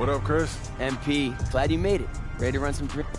What up, Chris? MP, glad you made it. Ready to run some drinks?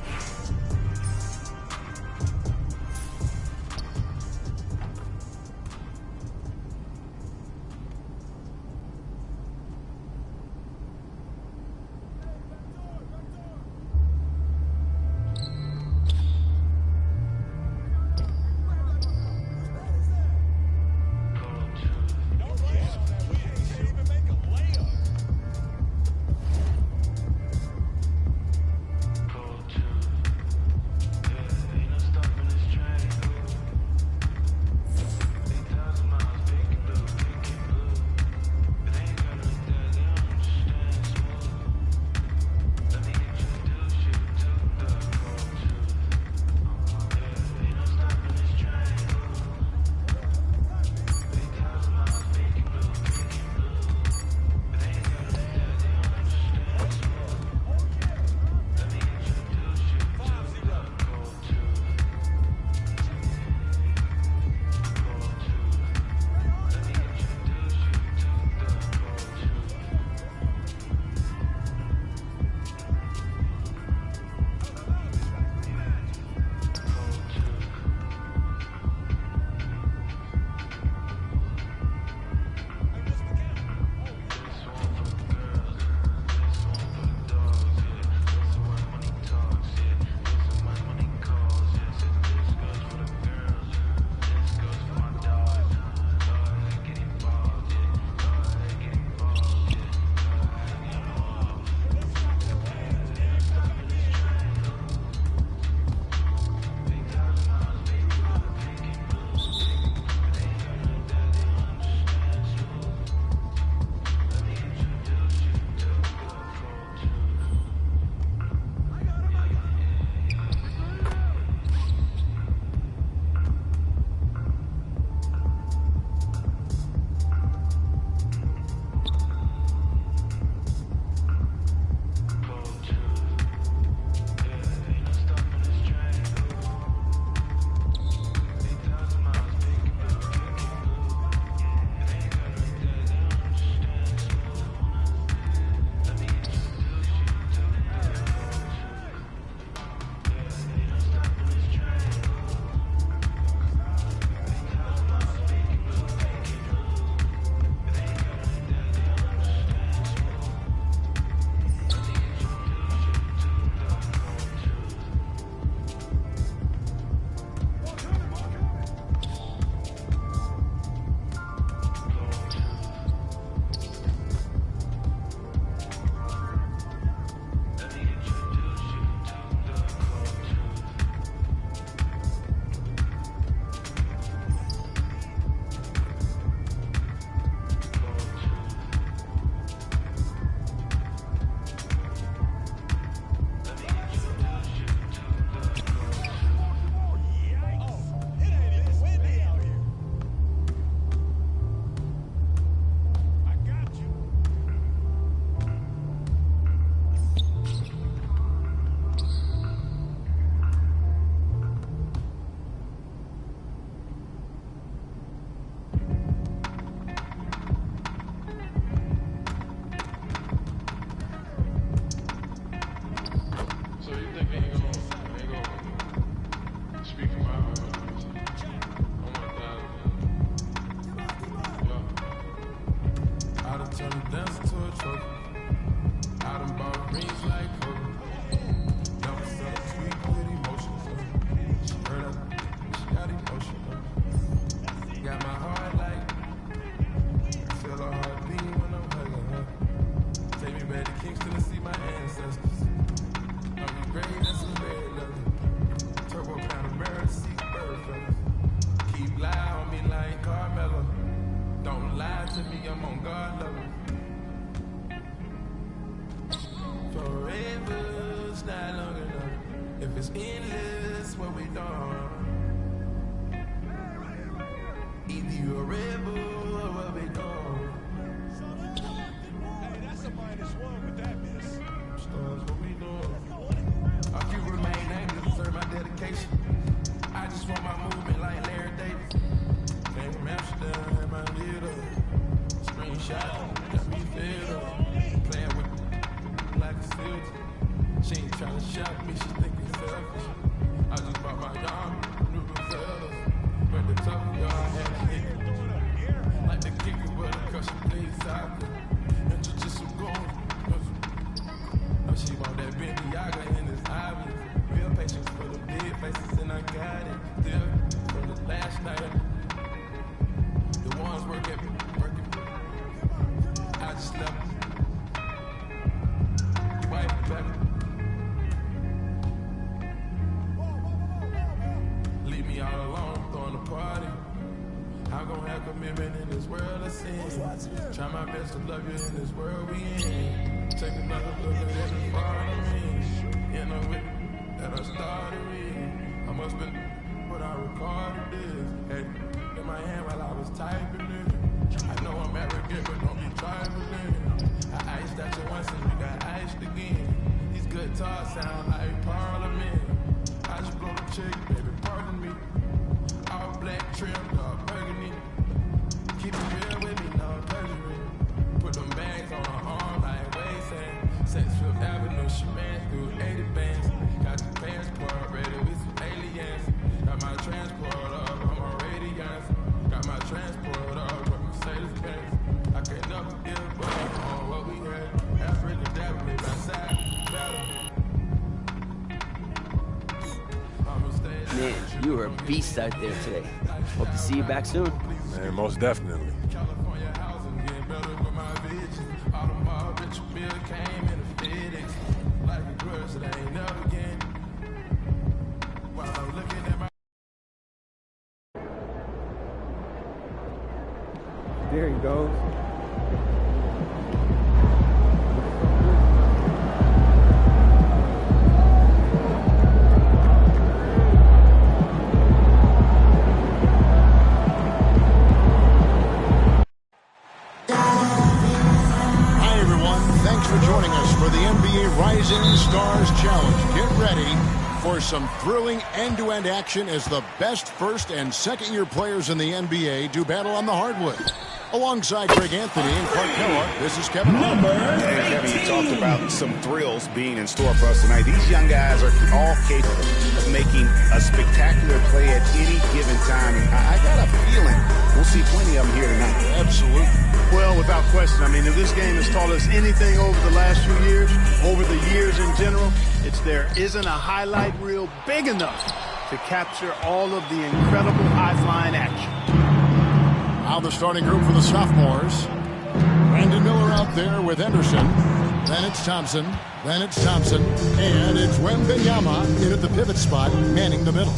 She want that Balenciaga in his ivy. Real patience for the big faces, and I got it. Still from the last night. The ones working. I just left. You wipe it back. Leave me all alone, throwing a party. I'm gonna have commitment in this world of sin. Try my best to love you in this world we in. Take another look at every part of me. In a whip that I started with. I must been what I recorded this. Hey, in my hand while I was typing it. I know I'm arrogant, but don't be trifling. I iced at you once and we got iced again. These guitars sound like Parliament. I just blow the chick, baby, pardon me. All black trim, dog, burgundy. Keep it real with me, no perjury. Put them bags on her arm like Waysand. Sex Fifth Avenue, she ran through 80 bands. Got the passport ready with some aliens. Got my transport up, I'm on radiance. Got my transport up with Mercedes Benz. I can't never give up on what we had. Africa, that live outside, Man, you were a beast out there today. Hope to see you back soon. Man, most definitely. There he goes. Rising Stars Challenge. Get ready for some thrilling end-to-end action as the best first and second-year players in the NBA do battle on the hardwood. Alongside Greg Anthony and Clark Kellogg, this is Kevin Harlan. And Kevin, you talked about some thrills being in store for us tonight. These young guys are all capable of making a spectacular play at any given time. And I got a feeling we'll see plenty of them here tonight. Absolutely. Well, without question. I mean, if this game has taught us anything over the last few years, over the years in general, it's there isn't a highlight reel big enough to capture all of the incredible high-flying action. Now the starting group for the sophomores. Brandon Miller out there with Henderson. Then it's Thompson. Then it's Thompson. And it's Wembanyama in at the pivot spot, manning the middle.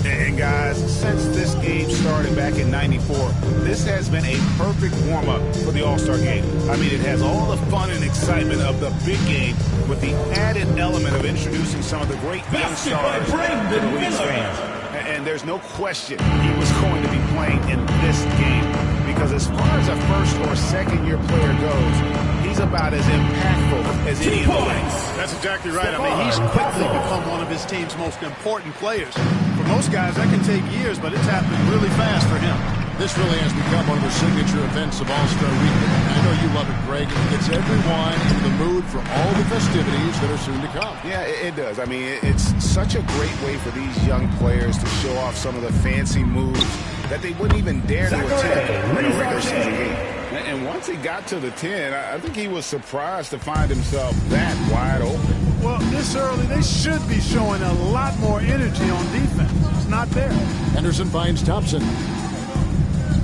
And guys, since this game started back in '94, this has been a perfect warm-up for the All-Star game. I mean, it has all the fun and excitement of the big game with the added element of introducing some of the great young stars to the league's fans. And there's no question he was going to be playing in this game because as far as a first or second year player goes, he's about as impactful as any in the league. That's exactly right. I mean, he's quickly become one of his team's most important players. For most guys, that can take years, but it's happening really fast for him. This really has become one of the signature events of All-Star Weekend. I know you love it, Greg. It gets everyone in the mood for all the festivities that are soon to come. Yeah, it does. I mean, it's such a great way for these young players to show off some of the fancy moves that they wouldn't even dare to attempt in a regular season game. And once he got to the 10, I think he was surprised to find himself that wide open. Well, this early, they should be showing a lot more energy on defense. It's not there. Henderson finds Thompson.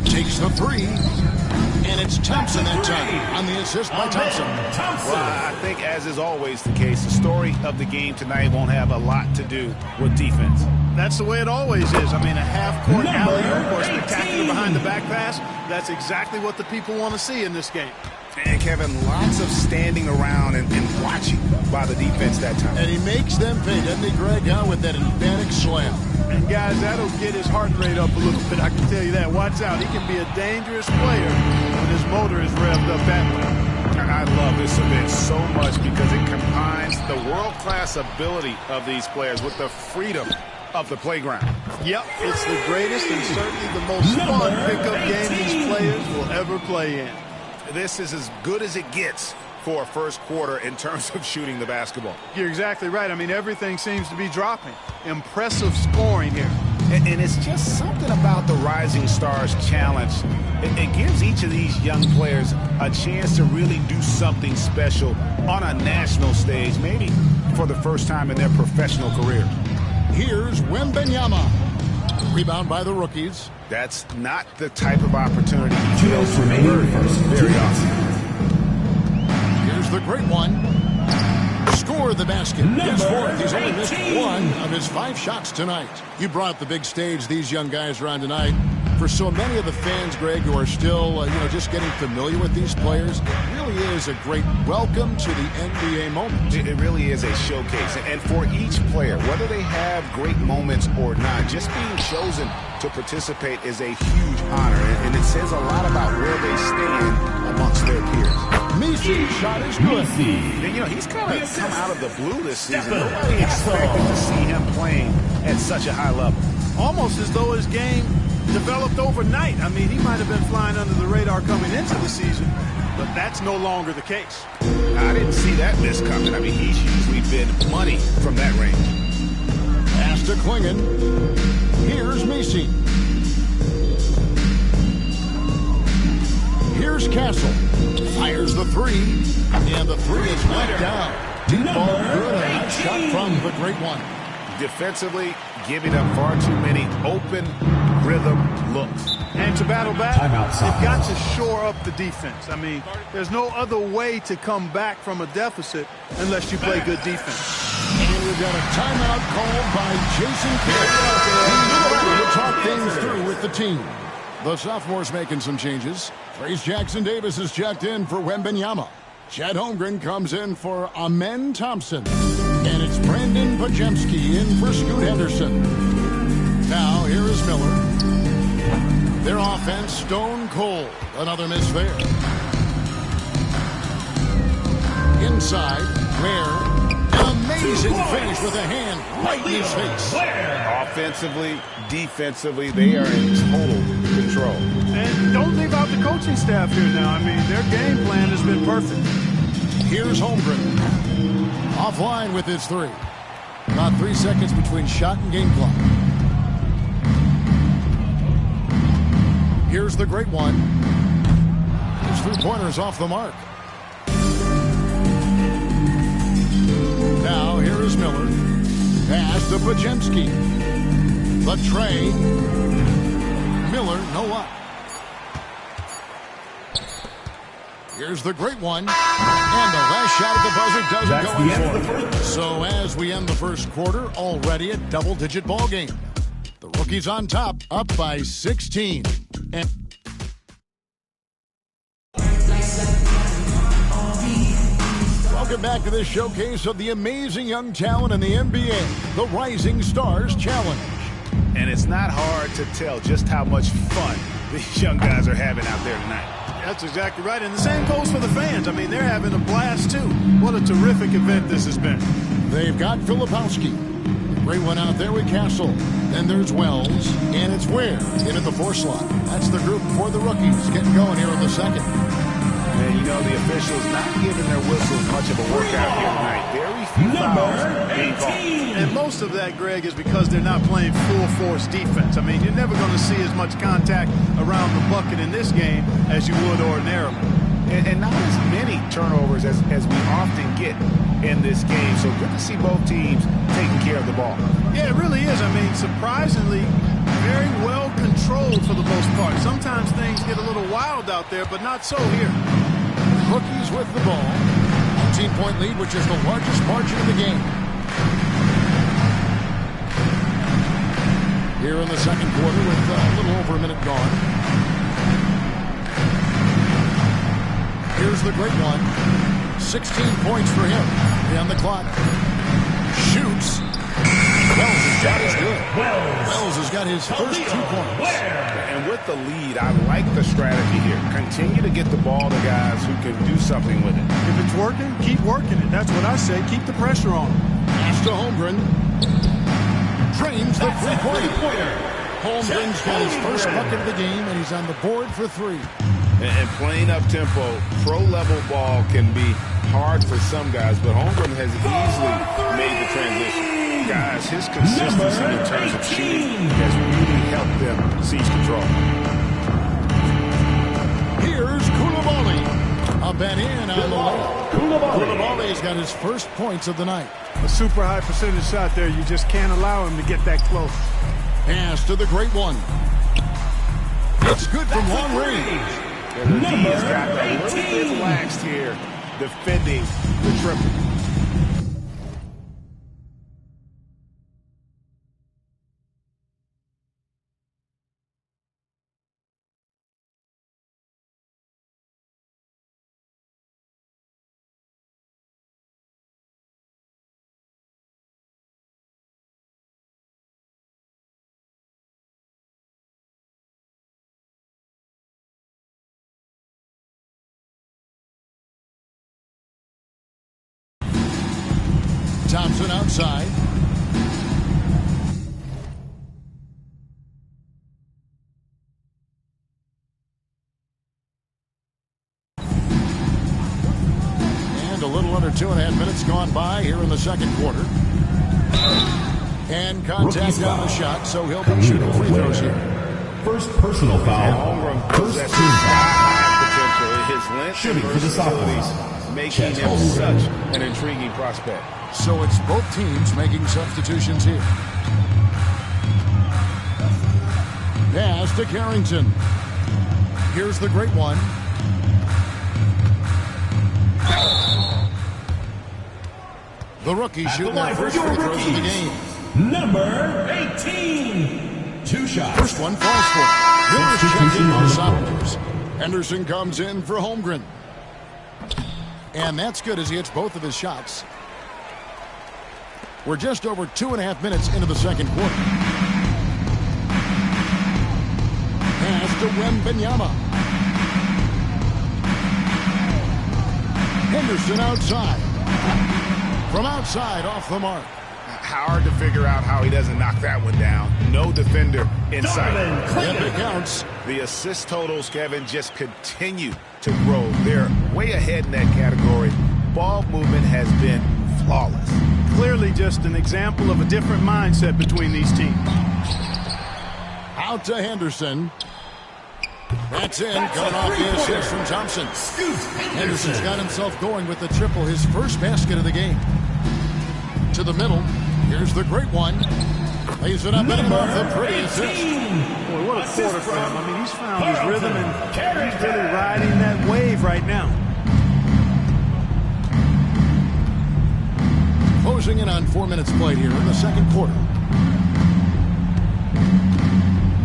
Takes the three. And it's Thompson that time on the assist by Thompson. Well, I think, as is always the case, the story of the game tonight won't have a lot to do with defense. That's the way it always is. I mean, a half-court alley-oop or spectacular behind-the-back pass, that's exactly what the people want to see in this game. And, Kevin, lots of standing around and watching by the defense that time. And he makes them pay, doesn't he, Greg, with that emphatic slam. And, guys, that'll get his heart rate up a little bit, I can tell you that. Watch out. He can be a dangerous player when his motor is revved up that way. I love this event so much because it combines the world-class ability of these players with the freedom of the playground. Yep, it's the greatest and certainly the most fun pickup game these players will ever play in. This is as good as it gets for a first quarter in terms of shooting the basketball. You're exactly right. I mean, everything seems to be dropping. Impressive scoring here. And it's just something about the Rising Stars Challenge. It gives each of these young players a chance to really do something special on a national stage, maybe for the first time in their professional career. Here's Wembanyama. Rebound by the rookies. That's not the type of opportunity he feels very often. Here's the great one. Score the basket. His fourth. He's only missed one of his 5 shots tonight. You brought the big stage these young guys are on tonight. For so many of the fans, Greg, who are still, just getting familiar with these players, it really is a great welcome to the NBA moment. It really is a showcase. And for each player, whether they have great moments or not, just being chosen to participate is a huge honor. And it says a lot about where they stand amongst their peers. Misi's shot is good. And, he's kind of come out of the blue this season. Nobody expected to see him playing at such a high level. Almost as though his game developed overnight. I mean, he might have been flying under the radar coming into the season, but that's no longer the case. I didn't see that miss coming. I mean, he's usually been money from that range. Pass to Klingon. Here's Misi. Here's Castle. Fires the 3. And the 3 is knocked down. Deep ball good. A nice shot from the great one. Defensively, giving up far too many open rhythm looks. And to battle back, they've got to shore up the defense. I mean, there's no other way to come back from a deficit unless you play good defense. And we've got a timeout called by Jason Kidd. He's ready to talk things through with the team. The sophomore's making some changes. Trace Jackson-Davis is checked in for Wembanyama. Chet Holmgren comes in for Amen Thompson. And it's Brandon Podziemski in for Scoot Henderson. Now, here is Miller. Their offense, stone cold. Another miss there. Inside, Ware. An amazing finish with a hand right in his face. Offensively, defensively, they are in total control. And don't leave out the coaching staff here now. I mean, their game plan has been perfect. Here's Holmgren. Offline with his 3. About 3 seconds between shot and game clock. Here's the great one. His 3-pointers off the mark. Now here is Miller. Pass to Podziemski. The tray. Miller, no up. Here's the great one. And the last shot at the buzzer doesn't go in for it. So as we end the first quarter, already a double-digit ball game. The rookies on top, up by 16. And welcome back to this showcase of the amazing young talent in the NBA, the Rising Stars Challenge. And it's not hard to tell just how much fun these young guys are having out there tonight. That's exactly right. And the same goes for the fans. I mean, they're having a blast, too. What a terrific event this has been. They've got Filipowski. Great one out there with Castle. Then there's Wells. And it's Ware in at the 4 slot. That's the group for the rookies getting going here in the second. And, the officials not giving their whistles much of a workout here tonight. Very few fouls being called. And most of that, Greg, is because they're not playing full-force defense. I mean, you're never going to see as much contact around the bucket in this game as you would ordinarily. And not as many turnovers as we often get in this game. So good to see both teams taking care of the ball. Yeah, it really is. I mean, surprisingly, very well controlled for the most part. Sometimes things get a little wild out there, but not so here. Rookies with the ball. 18-point lead, which is the largest margin of the game. Here in the second quarter with a little over a minute gone. Here's the great one. 16 points for him. On the clock. Shoots. Wells' shot is good. Wells has got his first 2 points. And with the lead, I like the strategy here. Continue to get the ball to guys who can do something with it. If it's working, keep working it. That's what I say. Keep the pressure on him. Pass to Holmgren. Drains the 3-pointer. Holmgren's got his first bucket of the game, and he's on the board for 3. And playing up-tempo, pro-level ball can be hard for some guys, but Holmgren has easily made the transition. Guys, his consistency in terms of shooting has really helped them seize control. Here's Koulibaly. Up and in on the layup. Koulibaly's got his first points of the night. A super high percentage shot there. You just can't allow him to get that close. Pass to the great one. It's good from long range. And the D has got a little bit relaxed here, defending the triple. Thompson outside. And a little under 2.5 minutes gone by here in the second quarter. And contact on the shot, so he'll be shooting free throws here. First personal foul. First team foul. His length shooting for the Socrates. Making him such an intriguing prospect. So it's both teams making substitutions here. Pass to Carrington. Here's the great one. The rookie shooting their first free throws of the game. Number 18. Two shots. First one falls for. Miller's checked in on the Sounders. Henderson comes in for Holmgren. And that's good as he hits both of his shots. We're just over 2.5 minutes into the second quarter. Pass to Wembanyama. Henderson outside. From outside, off the mark. Hard to figure out how he doesn't knock that one down. No defender in sight. If it counts. The assist totals, Kevin, just continue to grow. They're way ahead in that category. Ball movement has been flawless. Clearly just an example of a different mindset between these teams. Out to Henderson. That's in, coming off the assist from Thompson. Henderson's got himself going with the triple, his first basket of the game. To the middle, here's the great one. Lays it up and in off the pretty assist. Boy, what a quarter for him. I mean, he's found his rhythm and he's really riding that wave right now. Closing in on 4 minutes played here in the second quarter.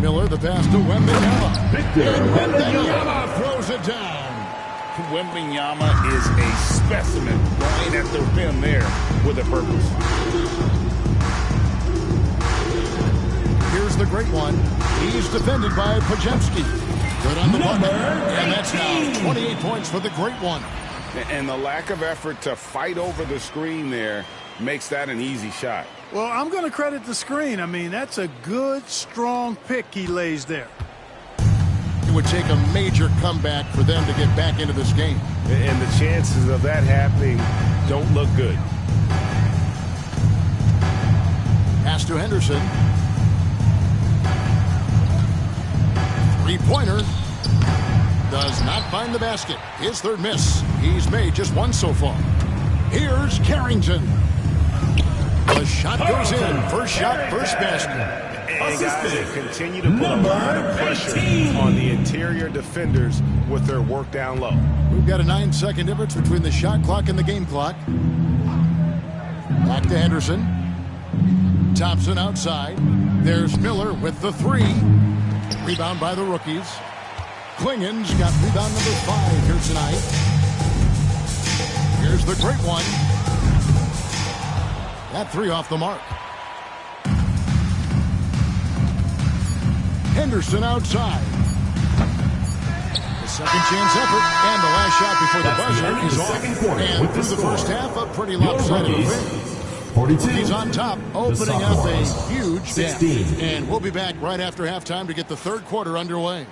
Miller, the pass to Wembanyama. And Wembanyama throws it down. Wembanyama is a specimen right at the rim there with a purpose. Here's the great one. He's defended by Podziemski. Good on the bucket. And that's now 28 points for the great one. And the lack of effort to fight over the screen there makes that an easy shot. Well, I'm going to credit the screen. I mean, that's a good, strong pick he lays there. It would take a major comeback for them to get back into this game. And the chances of that happening don't look good. Pass to Henderson. Three-pointer. Does not find the basket. His third miss. He's made just one so far. Here's Carrington. The shot goes in. First shot, first basket. And guys, they continue to put a lot of pressure on the interior defenders with their work down low. We've got a 9-second difference between the shot clock and the game clock. Back to Henderson. Thompson outside. There's Miller with the three. Rebound by the rookies. Klingen's got rebound number 5 here tonight. Here's the great one. That three off the mark. Henderson outside. The second chance effort. And the last shot before the buzzer is off. And through the first half, a pretty lopsided win. He's on top, opening up a huge gap. And we'll be back right after halftime to get the third quarter underway.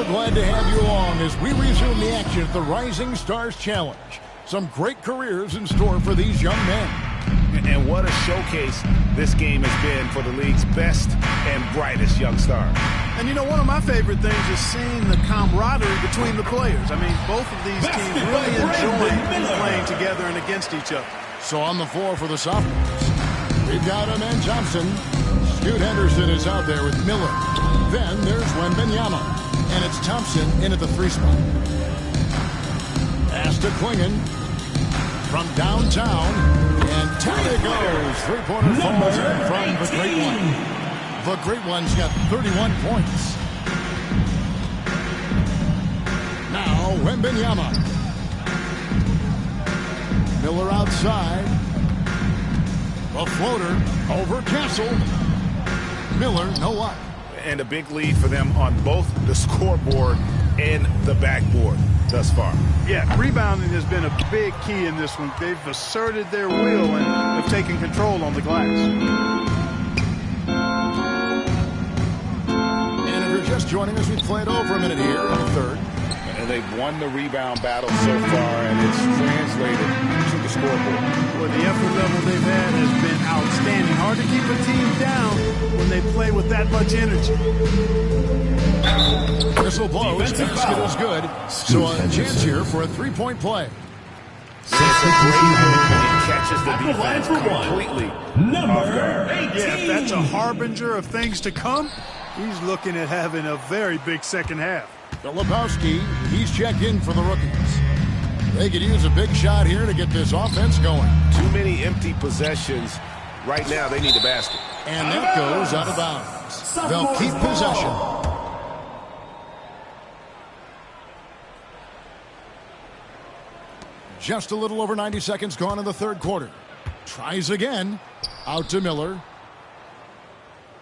glad to have you along as we resume the action at the Rising Stars Challenge. Some great careers in store for these young men. And what a showcase this game has been for the league's best and brightest young stars. And you know, one of my favorite things is seeing the camaraderie between the players. I mean, both of these teams really enjoy playing together and against each other. So on the floor for the sophomores, we've got Amen Thompson. Scoot Henderson is out there with Miller. Then there's Wembanyama. And it's Thompson in at the 3 spot. Pass to Klingon from downtown. And down it goes. Three-pointer falls in from the Great One. The Great One's got 31 points. Now Wembanyama. Miller outside. A floater over Castle. Miller, no luck. And a big lead for them on both the scoreboard and the backboard thus far. Yeah, rebounding has been a big key in this one. They've asserted their will and have taken control on the glass. And if you're just joining us, we've played over a minute here in the third. And they've won the rebound battle so far, and it's translated to the scoreboard. Well, the effort level they've had has been outstanding. Hard to keep a team down when they play with that much energy. Whistle blows, basket is good. So a chance here for a 3-point play. Catches the defense completely. Number 18. Yeah, if that's a harbinger of things to come, he's looking at having a very big second half. Filipowski, he's checked in for the rookies. They could use a big shot here to get this offense going. Too many empty possessions. Right now, they need a basket. And that goes out of bounds. They'll keep possession. Just a little over 90 seconds gone in the third quarter. Tries again. Out to Miller.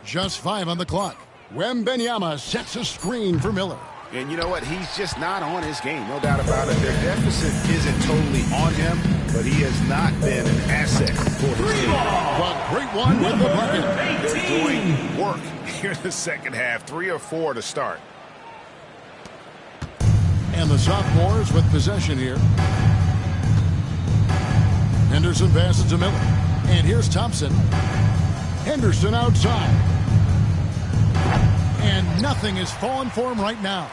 Just 5 on the clock. Wembanyama sets a screen for Miller. And you know what? He's just not on his game, no doubt about it. Their deficit isn't totally on him, but he has not been an asset for his team. But Great One with the bucket. They're doing work here in the second half. 3 or 4 to start. And the sophomores with possession here. Henderson passes to Miller. And here's Thompson. Henderson outside. And nothing is falling for him right now.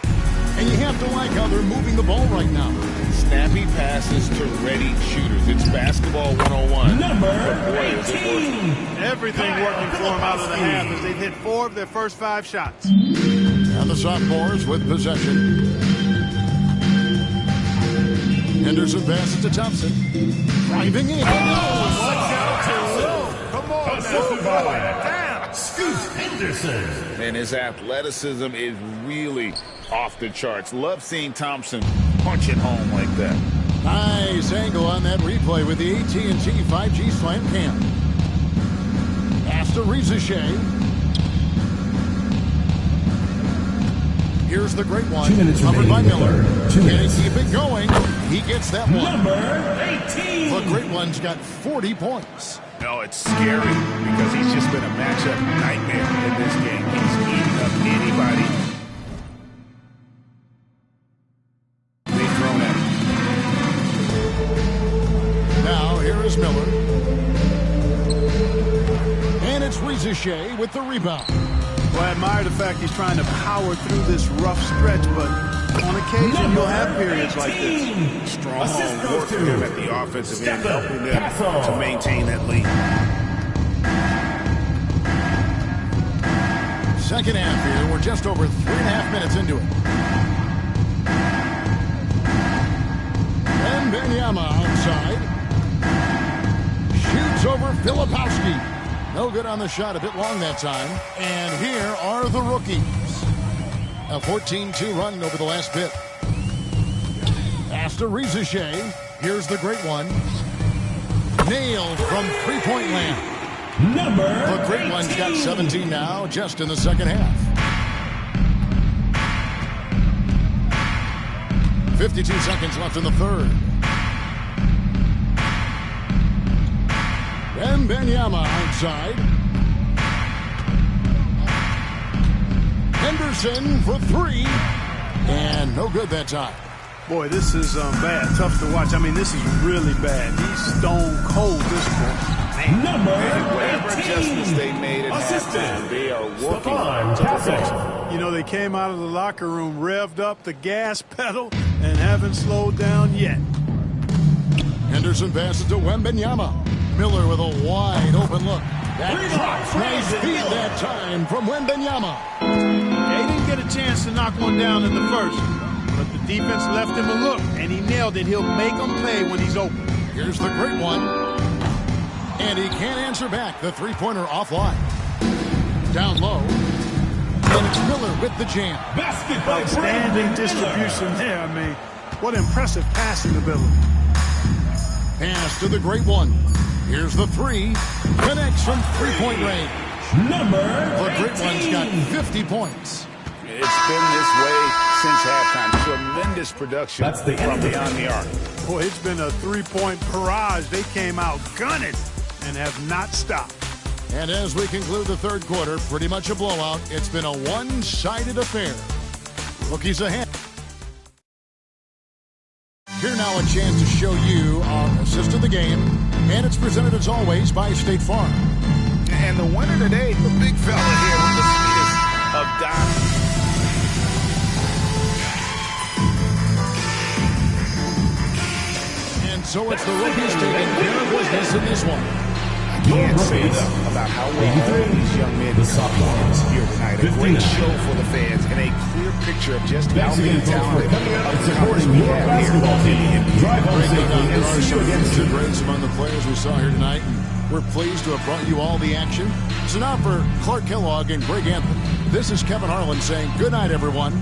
And you have to like how they're moving the ball right now. Snappy passes to ready shooters. It's basketball 101. Number 18. Everything working for them out of the half as they've hit 4 of their first 5 shots. And the sophomores with possession. Henderson passes to Thompson. Driving in. Come on, Scoot Henderson. And his athleticism is really off the charts. Love seeing Thompson punch it home like that. Nice angle on that replay with the AT&T 5G Slam Cam. Pass to Rizachet. Here's the Great One. 2 minutes covered by remaining. Miller. 2 Can he minutes. keep it going? He gets that one. Number 18. The Great One's got 40 points. No, it's scary because he's just been a matchup nightmare in this game. He's eating up anybody they've thrown at him. Now, here is Miller. And it's Rizachet with the rebound. Well, I admire the fact he's trying to power through this rough stretch, but on occasion you'll have periods like this. Strong work for him at the offensive end, helping them to maintain that lead. Second half here. We're just over 3.5 minutes into it. Wembanyama outside. Shoots over Filipowski. No good on the shot, a bit long that time. And here are the rookies. A 14-2 run over the last bit. Pass to Rizachet. Here's the Great One. Nailed from three-point land. The Great One's got 17 now, just in the second half. 52 seconds left in the third. Wembanyama outside. Henderson for three. And no good that time. Boy, this is bad. Tough to watch. I mean, this is really bad. He's stone cold, this boy. Number Whatever 18. adjustments they made at halftime, they are working to perfection. You know, they came out of the locker room, revved up the gas pedal, and haven't slowed down yet. Henderson passes to Wembanyama. Miller with a wide open look. That drops. Nice feed that time from Wembanyama. They didn't get a chance to knock one down in the first, but the defense left him a look, and he nailed it. He'll make them pay when he's open. Here's the great one. And he can't answer back. The three-pointer offline. Down low. And it's Miller with the jam. Basketball. Outstanding distribution there. I mean, what impressive passing ability. Pass to the great one. Here's the three. Connects from three-point range. Number The great 18. one's got 50 points. It's been this way since halftime. Tremendous production That's the from end of it. beyond the arc. Boy, it's been a three-point barrage. They came out gunning and have not stopped. And as we conclude the third quarter, pretty much a blowout. It's been a one-sided affair. Rookies ahead. Here now a chance to show you our assist of the game. And it's presented as always by State Farm. And the winner today, the big fella here with the sweetest of dimes. And so it's the rookies taking care of business in this one. Can't say enough about how well all these young men performed here tonight. A great show for the fans and a clear picture of just how many talented upcomers we have here in the NBA. There are some future greats among the players we saw here tonight. And we're pleased to have brought you all the action. So now for Clark Kellogg and Greg Anthony, this is Kevin Harlan saying good night, everyone.